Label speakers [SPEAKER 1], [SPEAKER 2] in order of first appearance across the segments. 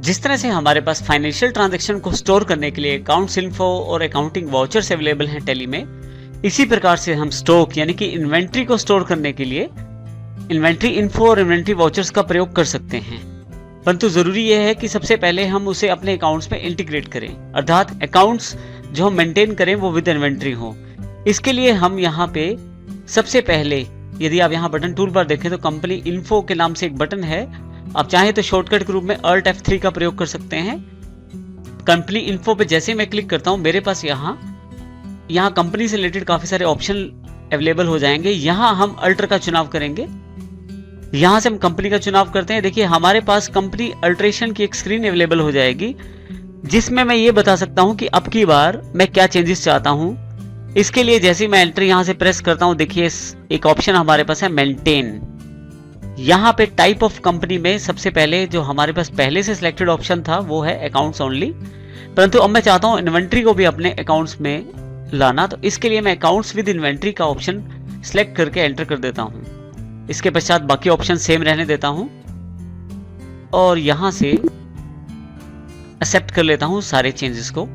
[SPEAKER 1] जिस तरह से हमारे पास फाइनेंशियल ट्रांजैक्शन को स्टोर करने के लिए अकाउंट्स इन्फो और अकाउंटिंग वाउचर्स अवेलेबल हैं टैली में, इसी प्रकार से हम स्टॉक यानी कि इन्वेंट्री को स्टोर करने के लिए इन्वेंट्री इन्फो और इन्वेंट्री वाउचर्स का प्रयोग कर सकते हैं। परंतु जरूरी यह है कि सबसे पहले हम उसे अपने अकाउंट्स में इंटीग्रेट करें, अर्थात अकाउंट्स जो हम मेंटेन करें वो विद इन्वेंट्री हो। इसके लिए हम यहाँ पे सबसे पहले, यदि आप यहाँ बटन टूल बार देखें तो कंपनी इन्फो के नाम से एक बटन है, आप चाहें तो शॉर्टकट के रूप में Alt F3 का प्रयोग कर सकते हैं। कंपनी इन्फो पे जैसे मैं क्लिक करता हूँ, मेरे पास यहाँ कंपनी से रिलेटेड काफी सारे ऑप्शन अवेलेबल हो जाएंगे। यहाँ हम अल्टर का चुनाव करेंगे, यहाँ से हम कंपनी का चुनाव करते हैं। देखिए हमारे पास कंपनी अल्ट्रेशन की एक स्क्रीन अवेलेबल हो जाएगी, जिसमें मैं ये बता सकता हूँ कि अब की बार मैं क्या चेंजेस चाहता हूँ। इसके लिए जैसे ही मैं एंटर यहाँ से प्रेस करता हूँ, देखिए एक ऑप्शन हमारे पास है मेंटेन। यहाँ पे टाइप ऑफ कंपनी में सबसे पहले जो हमारे पास पहले से सिलेक्टेड ऑप्शन था वो है अकाउंट्स ओनली, परंतु अब मैं चाहता हूँ इन्वेंट्री को भी अपने अकाउंट्स में लाना, तो इसके लिए मैं अकाउंट्स विद इन्वेंट्री का ऑप्शन सिलेक्ट करके एंटर कर देता हूँ। इसके पश्चात बाकी ऑप्शन सेम रहने देता हूं और यहां से एक्सेप्ट कर लेता हूं सारे चेंजेस को।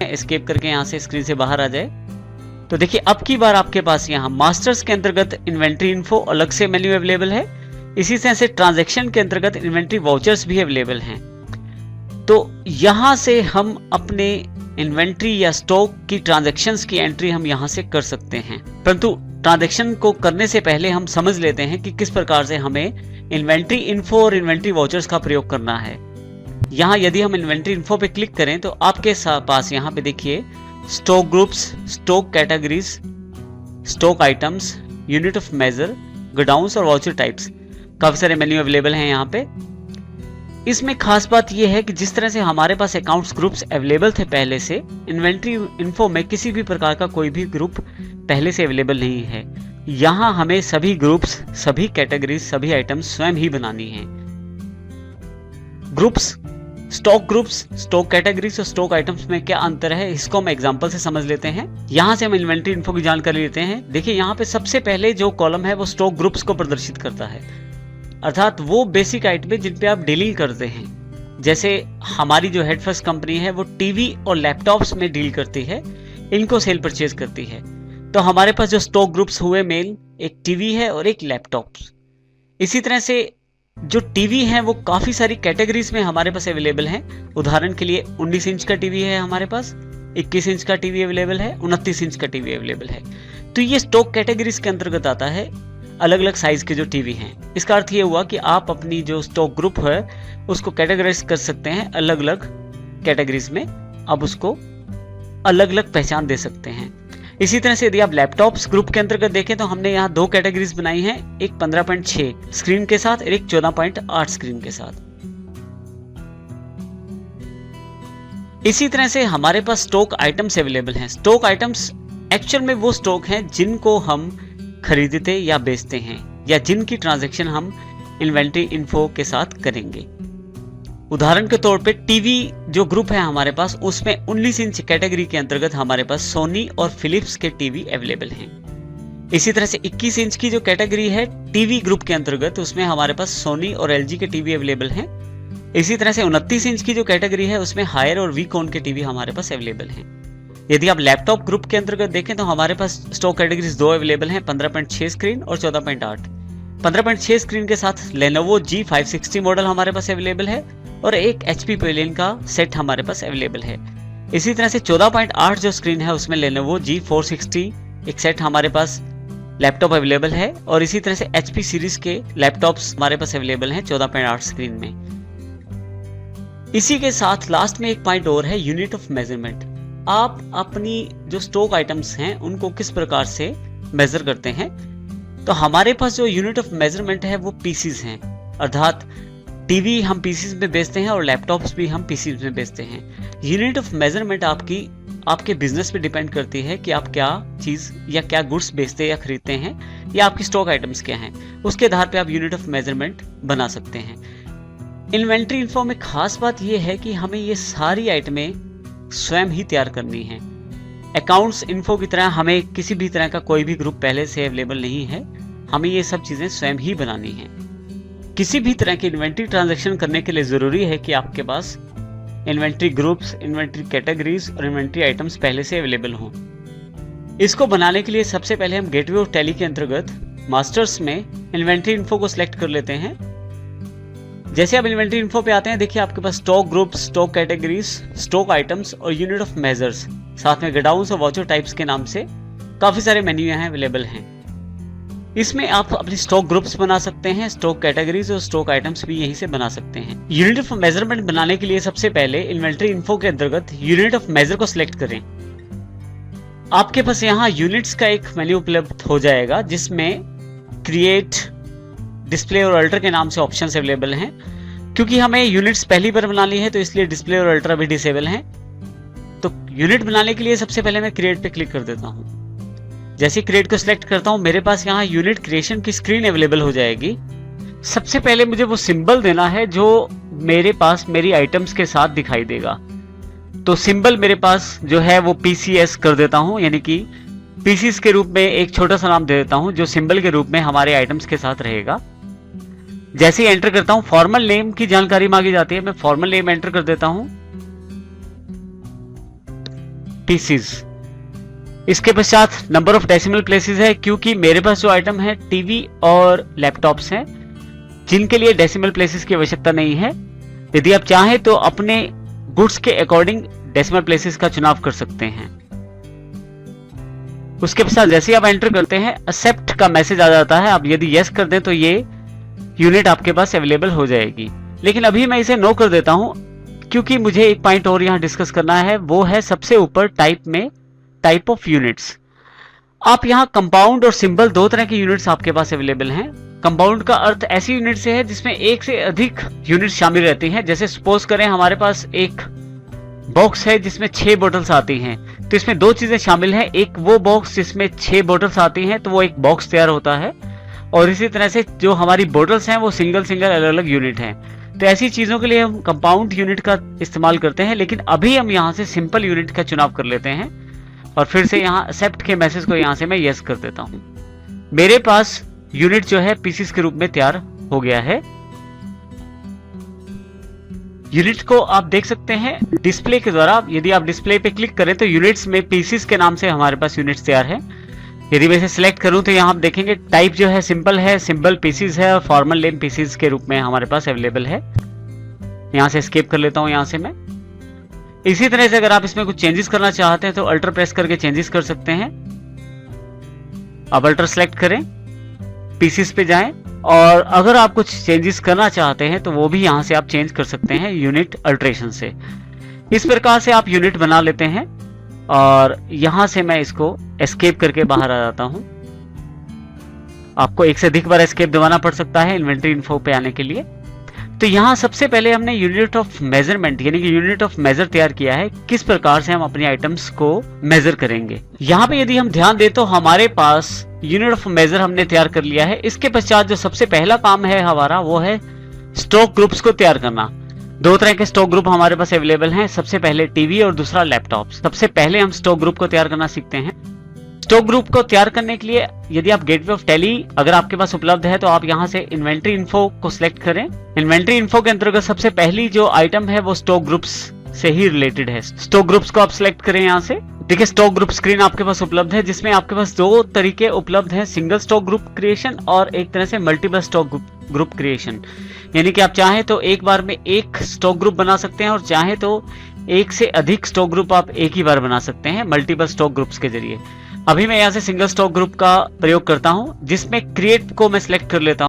[SPEAKER 1] एस्केप करके यहां से स्क्रीन से बाहर आ जाए तो देखिए अब की बार आपके पास यहां मास्टर्स के अंतर्गत इन्वेंट्री इन्फो अलग से मेन्यू अवेलेबल है। इसी तरह से ट्रांजैक्शन के अंतर्गत इन्वेंट्री वाउचर्स भी अवेलेबल हैं। तो यहां से हम अपने इन्वेंट्री या स्टॉक की ट्रांजैक्शंस की एंट्री हम यहां से कर सकते हैं, परंतु ट्रांजैक्शन को करने से पहले हम समझ लेते हैं कि किस प्रकार से हमें इन्वेंट्री इन्फो और इन्वेंट्री वाउचर्स का प्रयोग करना है। यहाँ यदि हम इन्वेंट्री इन्फो पे क्लिक करें तो आपके पास यहाँ पे देखिए stock groups, stock categories, stock items, unit of measure, godowns और वाउचर टाइप्स, काफी सारे मेन्यू अवेलेबल हैं यहाँ पे। इसमें खास बात यह है कि जिस तरह से हमारे पास अकाउंट्स ग्रुप्स अवेलेबल थे पहले से, इन्वेंट्री इन्फो में किसी भी प्रकार का कोई भी ग्रुप पहले से अवेलेबल नहीं है। यहां हमें सभी ग्रुप्स, सभी कैटेगरीज, सभी आइटम्स स्वयं ही बनानी है। ग्रुप्स, स्टॉक कैटेगरीज और स्टॉक आइटम्स में क्या अंतर है, इसको हम एग्जांपल से समझ लेते हैं। यहां से हम इन्वेंट्री इन्फो की जानकारी लेते हैं। देखिए यहाँ पे सबसे पहले जो कॉलम है वो स्टॉक ग्रुप्स को प्रदर्शित करता है, अर्थात वो बेसिक आइटम जिन पे आप डीलिंग करते हैं। जैसे हमारी जो हेड फर्स्ट कंपनी है वो टीवी और लैपटॉप्स में डील करती है, इनको सेल परचेज करती है। तो हमारे पास जो स्टॉक ग्रुप्स हुए मेल, एक टीवी है और एक लैपटॉप्स। इसी तरह से जो टीवी है वो काफी सारी कैटेगरीज में हमारे पास अवेलेबल हैं। उदाहरण के लिए 19 इंच का टीवी है हमारे पास, 21 इंच का टीवी अवेलेबल है, 29 इंच का टीवी अवेलेबल है। तो ये स्टॉक कैटेगरीज के अंतर्गत आता है, अलग अलग साइज के जो टीवी हैं। इसका अर्थ ये हुआ कि आप अपनी जो स्टॉक ग्रुप है उसको कैटेगराइज कर सकते हैं अलग अलग कैटेगरीज में, आप उसको अलग अलग पहचान दे सकते हैं। इसी तरह से यदि आप लैपटॉप्स ग्रुप के अंतर्गत देखें तो हमने यहाँ दो कैटेगरीज बनाई हैं, एक 15.6 स्क्रीन के साथ और एक 14.8 स्क्रीन के साथ। इसी तरह से हमारे पास स्टॉक आइटम्स अवेलेबल हैं। स्टॉक आइटम्स एक्चुअल में वो स्टॉक हैं जिनको हम खरीदते या बेचते हैं, या जिनकी ट्रांजैक्शन हम इन्वेंट्री इन्फो के साथ करेंगे। उदाहरण के तौर पे टीवी जो ग्रुप है हमारे पास, उसमें 19 इंच कैटेगरी के अंतर्गत हमारे पास सोनी और फिलिप्स के टीवी अवेलेबल हैं। इसी तरह से 21 इंच की जो कैटेगरी है टीवी ग्रुप के अंतर्गत, उसमें हमारे पास सोनी और एलजी के टीवी अवेलेबल हैं। इसी तरह से 29 इंच की जो कैटेगरी है उसमें हायर और वीकॉन के टीवी हमारे पास अवेलेबल हैं। यदि आप लैपटॉप ग्रुप के अंतर्गत देखें तो हमारे पास स्टॉक कैटेगरीज दो अवेलेबल हैं, 15.6 स्क्रीन और 14.8। 15.6 स्क्रीन के साथ Lenovo G560 मॉडल हमारे पास अवेलेबल है और एक HP पवेलियन का सेट हमारे पास अवेलेबल है। इसी तरह से 14.8 जो स्क्रीन है उसमें Lenovo G460 एक सेट हमारे पास लैपटॉप अवेलेबल है, और इसी तरह से HP सीरीज के लैपटॉप्स हमारे पास अवेलेबल हैं 14.8 स्क्रीन में। इसी के साथ लास्ट में एक पॉइंट और है, यूनिट ऑफ मेजरमेंट। आप अपनी जो स्टॉक आइटम्स हैं उनको किस प्रकार से मेजर करते हैं, तो हमारे पास जो यूनिट ऑफ मेजरमेंट है वो पीसीज हैं, अर्थात टीवी हम पीसीज में बेचते हैं और लैपटॉप्स भी हम पीसीज में बेचते हैं। यूनिट ऑफ मेजरमेंट आपके बिजनेस पे डिपेंड करती है कि आप क्या चीज या क्या गुड्स बेचते या खरीदते हैं, या आपकी स्टॉक आइटम्स क्या हैं, उसके आधार पे आप यूनिट ऑफ मेजरमेंट बना सकते हैं। इन्वेंट्री इन्फो में खास बात यह है कि हमें ये सारी आइटमें स्वयं ही तैयार करनी है। अकाउंट्स इन्फो की तरह हमें किसी भी तरह का कोई भी ग्रुप पहले से अवेलेबल नहीं है, हमें ये सब चीजें स्वयं ही बनानी है। किसी भी तरह की इन्वेंट्री ट्रांजैक्शन करने के लिए जरूरी है कि आपके पास इन्वेंट्री ग्रुप्स, इन्वेंट्री कैटेगरीज और इन्वेंट्री आइटम्स पहले से अवेलेबल हों। इसको बनाने के लिए सबसे पहले हम गेटवे ऑफ टैली के अंतर्गत मास्टर्स में इन्वेंट्री इन्फो को सिलेक्ट कर लेते हैं। जैसे आप इन्वेंट्री इन्फो पे आते हैं, देखिए आपके पास stock groups, stock categories, stock items और यूनिट ऑफ मेजर्स, साथ में गोडाउन्स और वाउचर टाइप्स के नाम से काफी सारे मेन्यू यहाँ अवेलेबल हैं। इसमें आप अपनी स्टॉक ग्रुप्स बना सकते हैं, स्टॉक कैटेगरीज और स्टॉक आइटम्स भी यहीं से बना सकते हैं। यूनिट ऑफ मेजरमेंट बनाने के लिए सबसे पहले इन्वेंट्री इन्फो के अंतर्गत यूनिट ऑफ मेजर को सिलेक्ट करें। आपके पास यहाँ यूनिट्स का एक मेन्यू उपलब्ध हो जाएगा जिसमें क्रिएट, डिस्प्ले और अल्टर के नाम से ऑप्शंस अवेलेबल हैं। क्योंकि हमें यूनिट्स पहली बार बनानी है तो इसलिए डिस्प्ले और अल्टर भी डिसेबल हैं। तो यूनिट बनाने के लिए सबसे पहले मैं क्रिएट पे क्लिक कर देता हूँ। जैसे क्रिएट को सिलेक्ट करता हूँ, मेरे पास यहाँ यूनिट क्रिएशन की स्क्रीन अवेलेबल हो जाएगी। सबसे पहले मुझे वो सिंबल देना है जो मेरे पास मेरी आइटम्स के साथ दिखाई देगा। तो सिंबल मेरे पास जो है वो PCS कर देता हूँ, यानी कि पीसीस के रूप में एक छोटा सा नाम दे देता हूँ जो सिंबल के रूप में हमारे आइटम्स के साथ रहेगा। जैसे ही एंटर करता हूँ, फॉर्मल नेम की जानकारी मांगी जाती है, मैं फॉर्मल नेम एंटर कर देता हूँ पीसीस। इसके पश्चात नंबर ऑफ डेसिमल प्लेसेस है, क्योंकि मेरे पास जो आइटम है टीवी और लैपटॉप्स हैं जिनके लिए डेसिमल प्लेसेस की आवश्यकता नहीं है। यदि आप चाहें तो अपने गुड्स के अकॉर्डिंग डेसिमल प्लेसेस का चुनाव कर सकते हैं। उसके पश्चात जैसे आप एंटर करते हैं, एक्सेप्ट का मैसेज आ जाता है। आप यदि यस कर दें तो ये यूनिट आपके पास अवेलेबल हो जाएगी। लेकिन अभी मैं इसे नो कर देता हूं, क्योंकि मुझे एक पॉइंट और यहां डिस्कस करना है, वो है सबसे ऊपर टाइप में टाइप ऑफ यूनिट्स। आप यहां कंपाउंड और सिंबल दो तरह के यूनिट्स आपके पास अवेलेबल हैं। कंपाउंड का अर्थ ऐसी यूनिट से है जिसमें एक से अधिक यूनिट शामिल रहती हैं। जैसे सपोज करें हमारे पास एक बॉक्स है जिसमें 6 बोतल्स आती हैं, तो इसमें दो चीजें शामिल हैं। एक वो बॉक्स जिसमें 6 बोतल्स आती हैं, तो वो एक बॉक्स तैयार होता है, और इसी तरह से जो हमारी बोतल्स हैं वो सिंगल सिंगल अलग अलग यूनिट हैं। तो ऐसी चीजों के लिए हम कंपाउंड यूनिट का इस्तेमाल करते हैं। लेकिन अभी हम यहाँ से सिंपल यूनिट का चुनाव कर लेते हैं और फिर से यहाँ एक्सेप्ट के मैसेज को यहाँ से मैं यस कर देता हूँ। मेरे पास यूनिट जो है पीसीस के रूप में तैयार हो गया है। यूनिट को आप देख सकते हैं डिस्प्ले के द्वारा। यदि आप डिस्प्ले पे क्लिक करें तो यूनिट्स में पीसीस के नाम से हमारे पास यूनिट्स तैयार है। यदि मैं इसे सिलेक्ट करूं तो यहाँ आप देखेंगे टाइप जो है सिंपल है, सिंबल पीसीस है और फॉर्मल नेम पीसीस के रूप में हमारे पास अवेलेबल है। यहाँ से एस्केप कर लेता हूँ यहाँ से मैं। इसी तरह से अगर आप इसमें कुछ चेंजेस करना चाहते हैं तो अल्टर प्रेस करके चेंजेस कर सकते हैं। अब अल्टर सेलेक्ट करें, पीसीस पे जाएं, और अगर आप कुछ चेंजेस करना चाहते हैं तो वो भी यहाँ से आप चेंज कर सकते हैं यूनिट अल्ट्रेशन से। इस प्रकार से आप यूनिट बना लेते हैं और यहाँ से मैं इसको एस्केप करके बाहर आ जाता हूँ। आपको एक से अधिक बार एस्केप दबाना पड़ सकता है इन्वेंट्री इन्फो पे आने के लिए। तो यहाँ सबसे पहले हमने यूनिट ऑफ मेजरमेंट यानी कि यूनिट ऑफ मेजर तैयार किया है, किस प्रकार से हम अपनी आइटम्स को मेजर करेंगे। यहाँ पे यदि हम ध्यान दें तो हमारे पास यूनिट ऑफ मेजर हमने तैयार कर लिया है। इसके पश्चात जो सबसे पहला काम है हमारा वो है स्टॉक ग्रुप्स को तैयार करना। दो तरह के स्टॉक ग्रुप हमारे पास अवेलेबल हैं, सबसे पहले टीवी और दूसरा लैपटॉप। सबसे पहले हम स्टॉक ग्रुप को तैयार करना सीखते हैं। स्टॉक ग्रुप को तैयार करने के लिए यदि आप गेटवे ऑफ टैली अगर आपके पास उपलब्ध है तो आप यहाँ से इन्वेंट्री इन्फो को सिलेक्ट करें। इन्वेंट्री इन्फो के अंतर्गत सबसे पहली जो आइटम है वो स्टॉक ग्रुप्स से ही रिलेटेड है। स्टॉक ग्रुप्स को आप सिलेक्ट करें यहाँ से। देखिए स्टॉक ग्रुप स्क्रीन आपके पास उपलब्ध है जिसमें आपके पास दो तरीके उपलब्ध हैं, सिंगल स्टॉक ग्रुप क्रिएशन और एक तरह से मल्टीपल स्टॉक ग्रुप क्रिएशन। यानी कि आप चाहें तो एक बार में एक स्टॉक ग्रुप बना सकते हैं और चाहें तो एक से अधिक स्टॉक ग्रुप आप एक ही बार बना सकते हैं मल्टीपल स्टॉक ग्रुप्स के जरिए। अभी मैं यहाँ से सिंगल स्टॉक ग्रुप का प्रयोग करता हूँ जिसमें क्रिएट को मैं सिलेक्ट कर लेता हूँ।